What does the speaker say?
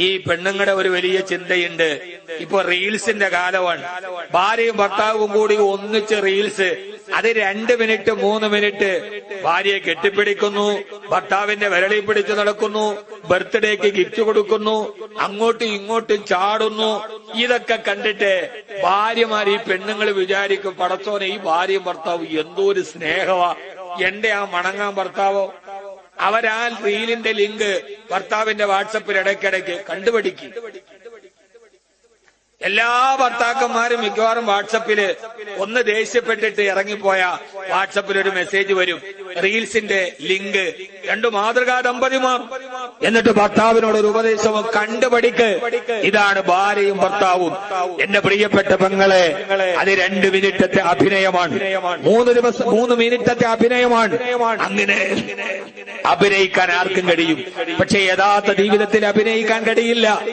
ഈ പെണ്ണുങ്ങളുടെ ഒരു വലിയ ചിന്തയുണ്ട്. ഇപ്പൊ റീൽസിന്റെ കാലമാണ്. ഭാര്യയും ഭർത്താവും കൂടി ഒന്നിച്ച് റീൽസ്, അത് 2 മിനിറ്റ് 3 മിനിറ്റ് ഭാര്യയെ കെട്ടിപ്പിടിക്കുന്നു, ഭർത്താവിന്റെ വിരളി പിടിച്ചു നടക്കുന്നു, ബർത്ത്ഡേക്ക് ഗിഫ്റ്റ് കൊടുക്കുന്നു, അങ്ങോട്ടും ഇങ്ങോട്ടും ചാടുന്നു. ഇതൊക്കെ കണ്ടിട്ട് ഭാര്യമാർ, ഈ പെണ്ണുങ്ങൾ വിചാരിക്കും, പടച്ചോനെ ഈ ഭാര്യയും ഭർത്താവും എന്തോ ഒരു സ്നേഹമാ, എന്റെ ആ മണങ്ങാൻ ഭർത്താവോ. അവരാ റീലിന്റെ ലിങ്ക് ഭർത്താവിന്റെ വാട്സപ്പിൽ ഇടയ്ക്കിടയ്ക്ക് കണ്ടുപിടിക്കും. എല്ലാ ഭർത്താക്കന്മാരും മിക്കവാറും വാട്സപ്പില് ഒന്ന് ദേഷ്യപ്പെട്ടിട്ട് ഇറങ്ങിപ്പോയ വാട്സപ്പിൽ ഒരു മെസ്സേജ് വരും, റീൽസിന്റെ ലിങ്ക്. 2 മാതൃകാ ദമ്പതിമാർ. എന്നിട്ട് ഭർത്താവിനോടൊരു ഉപദേശവും, കണ്ടുപടിക്ക്, ഇതാണ് ഭാര്യയും ഭർത്താവും. എന്റെ പ്രിയപ്പെട്ട പെങ്ങളെ, അത് 2 മിനിറ്റത്തെ അഭിനയമാണ്, 3 മിനിറ്റത്തെ അഭിനയമാണ്. അങ്ങനെ അഭിനയിക്കാൻ ആർക്കും കഴിയും, പക്ഷെ യഥാർത്ഥ ജീവിതത്തിൽ അഭിനയിക്കാൻ കഴിയില്ല.